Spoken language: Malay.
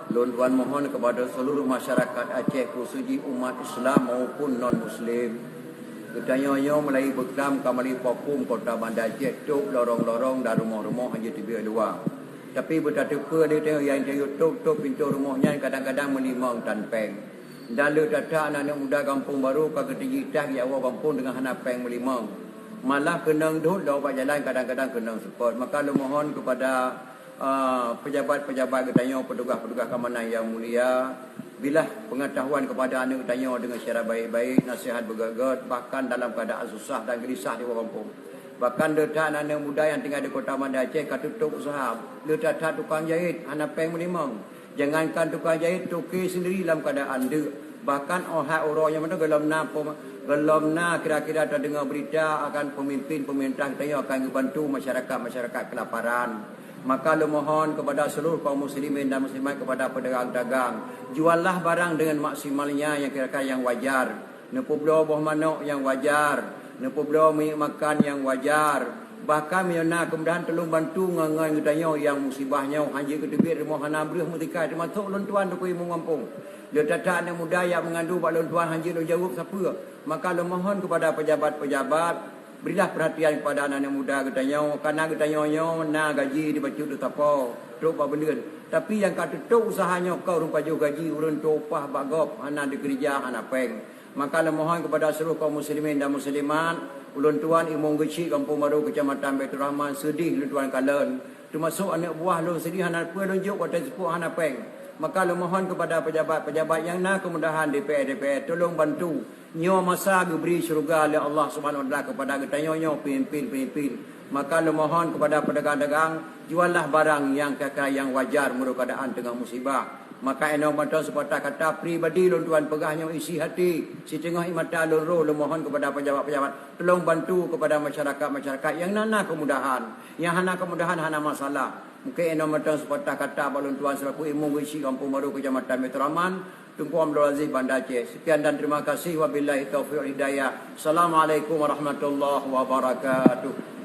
Tuan mohon kepada seluruh masyarakat Aceh khususnya umat Islam maupun non-Muslim. Ketanya-nya mulai bekam kamali popum kota Bandar Aceh tuk lorong-lorong dan rumah-rumah hanya tiba luar. Tapi bertatuka dia tengok yang dia tuk pintu rumahnya kadang-kadang melimang tanpeng. Dan le tata anak muda kampung baru ke ketinggian yang awak kampung dengan hanapeng melimang. Malah kenang duduk dalam jalan kadang-kadang kenang support. Maka lu mohon kepada pejabat-pejabat ketanya, petugas-petugas keamanan yang mulia, bila pengetahuan kepada anak ketanya dengan secara baik-baik, nasihat bergagat, bahkan dalam keadaan susah dan gelisah di kampung. Bahkan letak anak muda yang tinggal di kota Bandar Aceh kat tutup usaha, letak tukang jahit hanapeng melimang. Jangankan tukang jahit, tukir sendiri dalam keadaan dia. Bahkan orang yang mana gelom na kira-kira terdengar berita akan pemimpin pemerintah kita akan membantu masyarakat kelaparan. Maka lu mohon kepada seluruh kaum muslimin dan muslimat, kepada pedagang-dagang, juallah barang dengan maksimalnya yang kira-kira yang wajar. Nepu belah buah manok yang wajar, nepu belah minyak makan yang wajar. Bahkan miana kemudahan tolong bantu ngangai ngedanya yang musibahnya hanya kedebit rumah hana brih mutikai termasuk lontuan tu kuih mengampung. Dia tata anak muda yang mengandung bak lontuan hanya lo jawab siapa. Maka lu mohon kepada pejabat-pejabat, berilah perhatian kepada anak-anak muda ketanya, karena ketanya na gaji dibaca tu apa tok ba benda. Tapi yang kata tok usahanya kau rupa jo gaji urun topah bagop hana di gereja hana peng. Maka lu mohon kepada seluruh kaum muslimin dan muslimat, ulun tuan Imong Geci Kampung Baru Kecamatan Baitur Rahman sedih ulun tuan kalen. Termasuk anak buah lu sedih hana apa lunjuk pada sepuh hana peng. Maka lu mohon kepada pejabat-pejabat yang nak kemudahan DPR tolong bantu nyo masa diberi syurga oleh Allah Subhanahu Wa Taala kepada ketanya pemimpin. Maka lu mohon kepada pedagang-dagang, juallah barang yang kakak yang wajar menurut keadaan tengah musibah. Maka eno mata sepatah kata pribadi lun tuan pegahnya isi hati si tengah mata lun ro, lu mohon kepada pejabat-pejabat tolong bantu kepada masyarakat yang nana kemudahan, yang hana kemudahan hana masalah. Mungkin eno mata sepatah kata balun tuan selaku Imong Geci Kampung Baru Kecamatan Baitur Rahman, Tunku Abdul Aziz Bandar Aceh. Sekian dan terima kasih, wabillahi taufiq wal hidayah. Assalamualaikum warahmatullahi wabarakatuh.